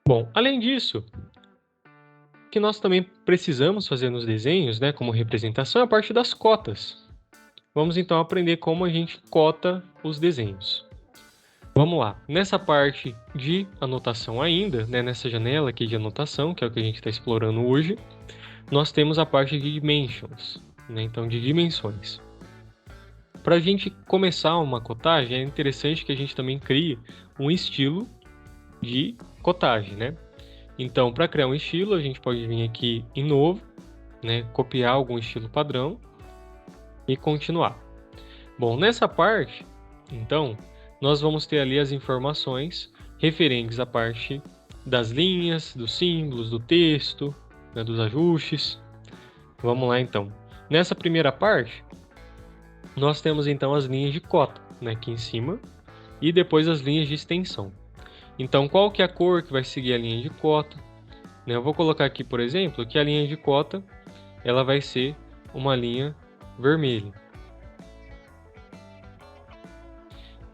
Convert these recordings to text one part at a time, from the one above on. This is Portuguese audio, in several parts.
Bom, além disso, o que nós também precisamos fazer nos desenhos, né, como representação, é a parte das cotas. Vamos então aprender como a gente cota os desenhos. Vamos lá. Nessa parte de anotação ainda, né, nessa janela aqui de anotação, que é o que a gente está explorando hoje, nós temos a parte de dimensions, né, então de dimensões. Para a gente começar uma cotagem, é interessante que a gente também crie um estilo de cotagem, né? Então, para criar um estilo, a gente pode vir aqui em novo, né, copiar algum estilo padrão e continuar. Bom, nessa parte, então, nós vamos ter ali as informações referentes à parte das linhas, dos símbolos, do texto, né, dos ajustes. Vamos lá, então. Nessa primeira parte, nós temos então as linhas de cota, né, aqui em cima, e depois as linhas de extensão. Então, qual que é a cor que vai seguir a linha de cota? Né, eu vou colocar aqui, por exemplo, que a linha de cota ela vai ser uma linha vermelha.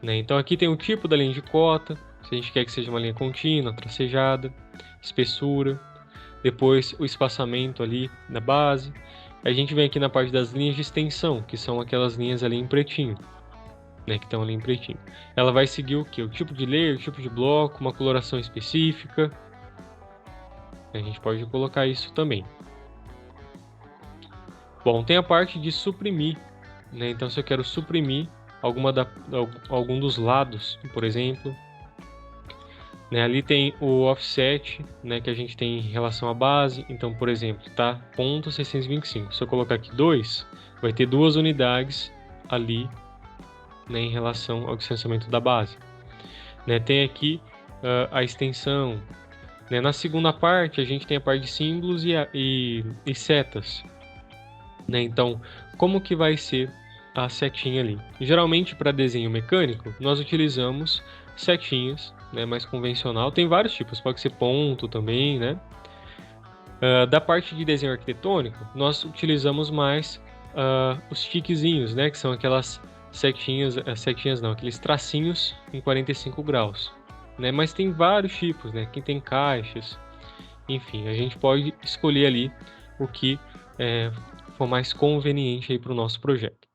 Né? Então aqui tem o tipo da linha de cota, se a gente quer que seja uma linha contínua, tracejada, espessura, depois o espaçamento ali da base. A gente vem aqui na parte das linhas de extensão, que são aquelas linhas ali em pretinho, né, que estão ali em pretinho. Ela vai seguir o que? O tipo de layer, o tipo de bloco, uma coloração específica. A gente pode colocar isso também. Bom, tem a parte de suprimir, né? Então se eu quero suprimir algum dos lados, por exemplo, né? Ali tem o offset, né, que a gente tem em relação à base. Então, por exemplo, tá ponto 625. Se eu colocar aqui 2, vai ter 2 unidades ali, né, em relação ao distanciamento da base. Né? Tem aqui a extensão. Né? Na segunda parte, a gente tem a parte de símbolos e setas. Né? Então, como que vai ser a setinha ali? Geralmente, para desenho mecânico, nós utilizamos setinhas, né, mais convencional. Tem vários tipos, pode ser ponto também, né? Da parte de desenho arquitetônico, nós utilizamos mais os tiquezinhos, né, que são aquelas setinhas não, aqueles tracinhos em 45 graus. Né? Mas tem vários tipos, né? Quem tem caixas, enfim, a gente pode escolher ali o que for mais conveniente para o nosso projeto.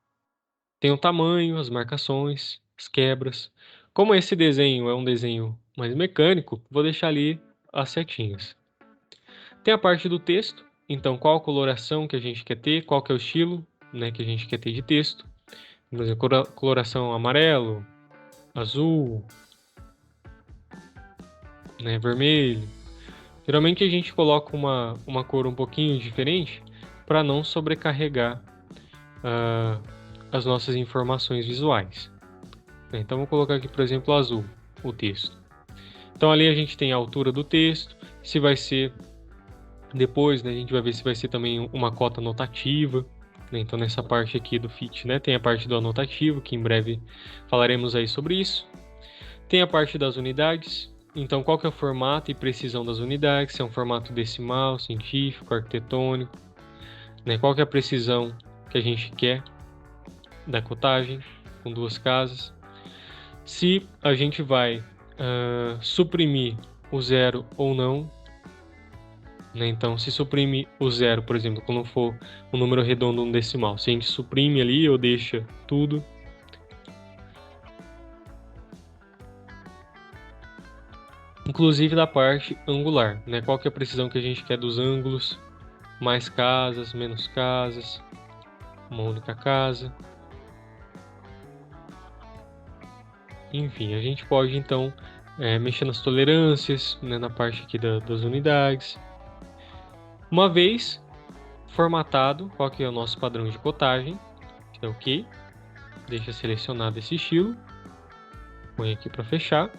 Tem o tamanho, as marcações, as quebras. Como esse desenho é um desenho mais mecânico, vou deixar ali as setinhas. Tem a parte do texto, então qual a coloração que a gente quer ter, qual que é o estilo, né, que a gente quer ter de texto. Por exemplo, coloração amarelo, azul, né, vermelho. Geralmente a gente coloca uma cor um pouquinho diferente para não sobrecarregar as nossas informações visuais. Então vou colocar aqui, por exemplo, azul, o texto. Então ali a gente tem a altura do texto, se vai ser depois, né, a gente vai ver se vai ser também uma cota anotativa. Né? Então nessa parte aqui do fit, né, tem a parte do anotativo, que em breve falaremos aí sobre isso. Tem a parte das unidades. Então qual que é o formato e precisão das unidades? Se é um formato decimal, científico, arquitetônico. Né? Qual que é a precisão que a gente quer da cotagem com 2 casas? Se a gente vai suprimir o zero ou não. Né? Então, se suprime o zero, por exemplo, quando for um número redondo no decimal, se a gente suprime ali ou deixa tudo. Inclusive da parte angular, né? Qual que é a precisão que a gente quer dos ângulos? Mais casas, menos casas, uma única casa. Enfim, a gente pode então mexer nas tolerâncias, né, na parte aqui das unidades. Uma vez formatado, qual que é o nosso padrão de cotagem? Então, ok. Deixa selecionado esse estilo. Põe aqui para fechar.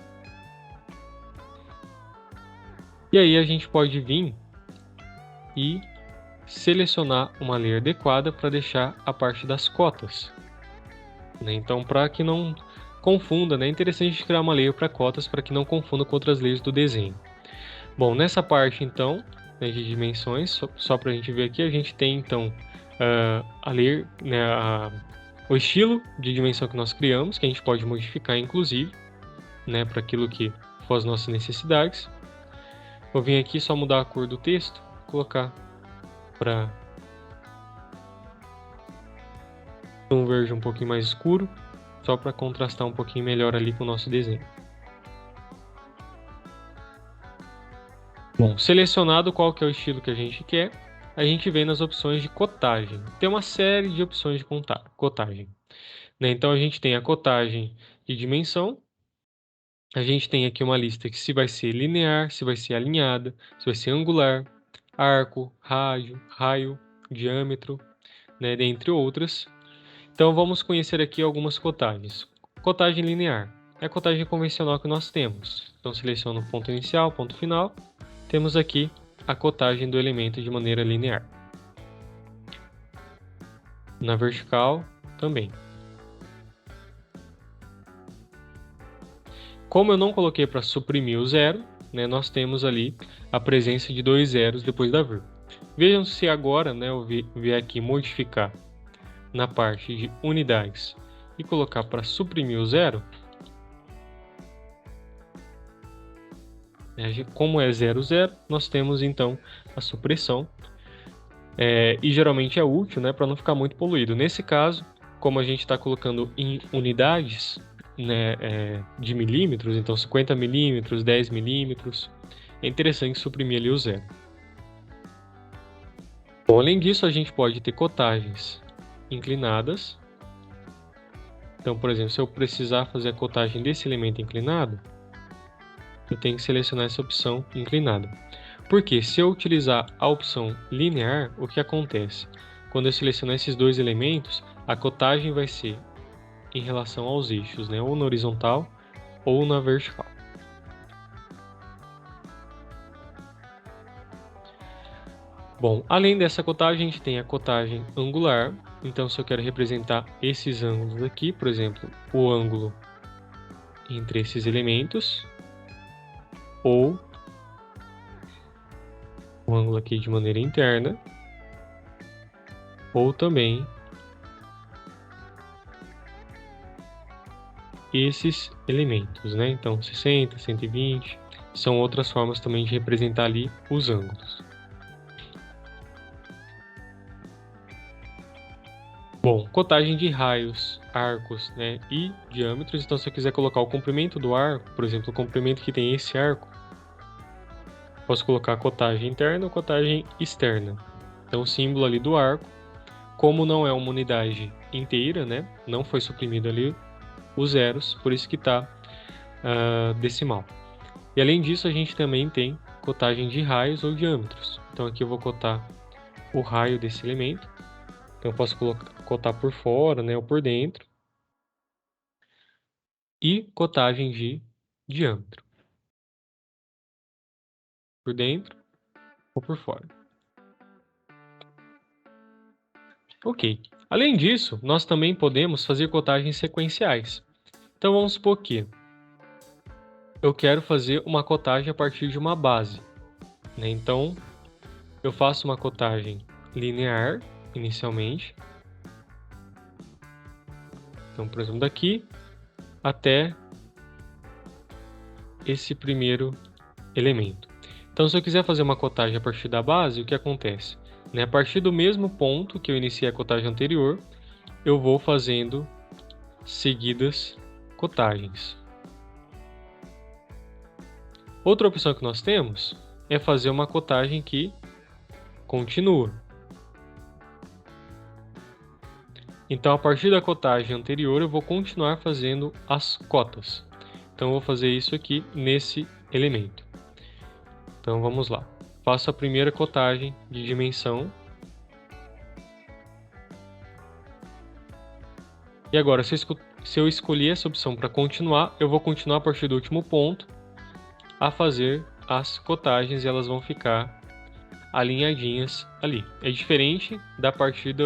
E aí a gente pode vir e selecionar uma layer adequada para deixar a parte das cotas. Né? Então, para que não confunda, né? É interessante criar uma layer para cotas para que não confunda com outras layers do desenho. Bom, nessa parte então, né, de dimensões, só para a gente ver aqui, a gente tem então a layer, né, o estilo de dimensão que nós criamos, que a gente pode modificar inclusive, né, para aquilo que for as nossas necessidades. Vou vir aqui só mudar a cor do texto, colocar para um verde um pouquinho mais escuro, só para contrastar um pouquinho melhor ali com o nosso desenho. Bom, selecionado qual que é o estilo que a gente quer, a gente vem nas opções de cotagem. Tem uma série de opções de cotagem, né? Então a gente tem a cotagem de dimensão. A gente tem aqui uma lista que se vai ser linear, se vai ser alinhada, se vai ser angular, arco, raio, diâmetro, né, dentre outras. Então vamos conhecer aqui algumas cotagens. Cotagem linear é a cotagem convencional que nós temos. Então seleciono o ponto inicial, ponto final. Temos aqui a cotagem do elemento de maneira linear. Na vertical também. Como eu não coloquei para suprimir o zero, né, nós temos ali a presença de 2 zeros depois da vírgula. Vejam se agora, né, eu vier aqui modificar na parte de unidades e colocar para suprimir o zero. Como é 0, 0, nós temos então a supressão. E geralmente é útil, né, para não ficar muito poluído. Nesse caso, como a gente está colocando em unidades, né, de milímetros, então 50 milímetros, 10 milímetros, é interessante suprimir ali o zero. Bom, além disso, a gente pode ter cotagens inclinadas. Então, por exemplo, se eu precisar fazer a cotagem desse elemento inclinado, eu tenho que selecionar essa opção inclinada. Porque se eu utilizar a opção linear, o que acontece? Quando eu selecionar esses dois elementos, a cotagem vai ser em relação aos eixos, né? Ou na horizontal ou na vertical. Bom, além dessa cotagem, a gente tem a cotagem angular. Então, se eu quero representar esses ângulos aqui, por exemplo, o ângulo entre esses elementos, ou o ângulo aqui de maneira interna, ou também esses elementos, né? Então, 60, 120, são outras formas também de representar ali os ângulos. Bom, cotagem de raios, arcos, né, e diâmetros. Então, se eu quiser colocar o comprimento do arco, por exemplo, o comprimento que tem esse arco, posso colocar cotagem interna ou cotagem externa. Então, o símbolo ali do arco, como não é uma unidade inteira, né, não foi suprimido ali os zeros, por isso que está decimal. E além disso, a gente também tem cotagem de raios ou diâmetros. Então, aqui eu vou cotar o raio desse elemento. Então, eu posso cotar por fora, né, ou por dentro. E cotagem de diâmetro. Por dentro ou por fora. Ok. Além disso, nós também podemos fazer cotagens sequenciais. Então, vamos supor que eu quero fazer uma cotagem a partir de uma base, né? Então, eu faço uma cotagem linear, inicialmente. Então, por exemplo, daqui até esse primeiro elemento. Então, se eu quiser fazer uma cotagem a partir da base, o que acontece? A partir do mesmo ponto que eu iniciei a cotagem anterior, eu vou fazendo seguidas cotagens. Outra opção que nós temos é fazer uma cotagem que continua. Então, a partir da cotagem anterior, eu vou continuar fazendo as cotas. Então, eu vou fazer isso aqui nesse elemento. Então, vamos lá. Faço a primeira cotagem de dimensão. E agora, se eu escolher essa opção para continuar, eu vou continuar a partir do último ponto a fazer as cotagens e elas vão ficar alinhadinhas ali. É diferente da partida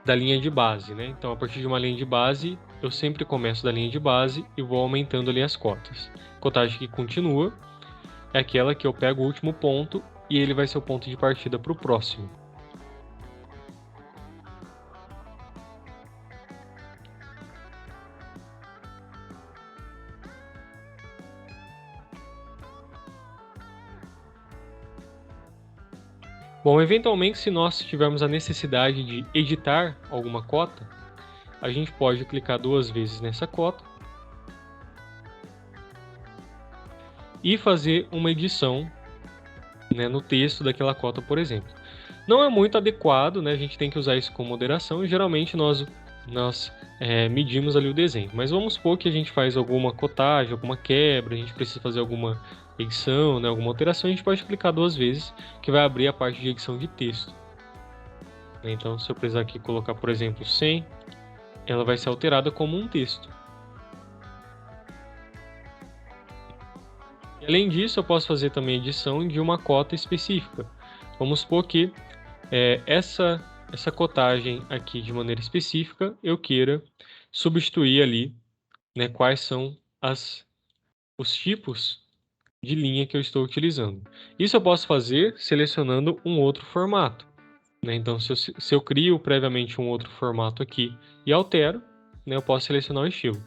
da linha de base, né? Então, a partir de uma linha de base, eu sempre começo da linha de base e vou aumentando ali as cotas. Cotagem que continua é aquela que eu pego o último ponto e ele vai ser o ponto de partida para o próximo. Bom, eventualmente, se nós tivermos a necessidade de editar alguma cota, a gente pode clicar 2 vezes nessa cota e fazer uma edição, né, no texto daquela cota, por exemplo. Não é muito adequado, né? A gente tem que usar isso com moderação e geralmente nós medimos ali o desenho. Mas vamos supor que a gente faz alguma cotagem, alguma quebra, a gente precisa fazer alguma edição, né, alguma alteração, a gente pode clicar 2 vezes que vai abrir a parte de edição de texto. Então, se eu precisar aqui colocar, por exemplo, 100, ela vai ser alterada como um texto. E, além disso, eu posso fazer também edição de uma cota específica. Vamos supor que essa cotagem aqui de maneira específica eu queira substituir ali, né, quais são os tipos de linha que eu estou utilizando. Isso eu posso fazer selecionando um outro formato, né? Então, se eu crio previamente um outro formato aqui e altero, né, eu posso selecionar o estilo.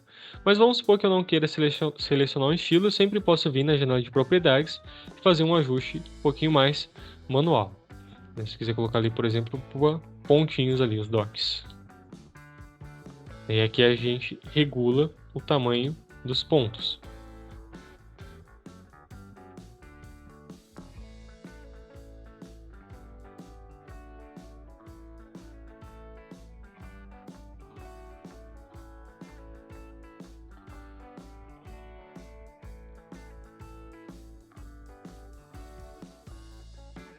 Mas vamos supor que eu não queira selecionar um estilo, eu sempre posso vir na janela de propriedades e fazer um ajuste um pouquinho mais manual. Se quiser colocar ali, por exemplo, pontinhos ali, os docks. E aqui a gente regula o tamanho dos pontos.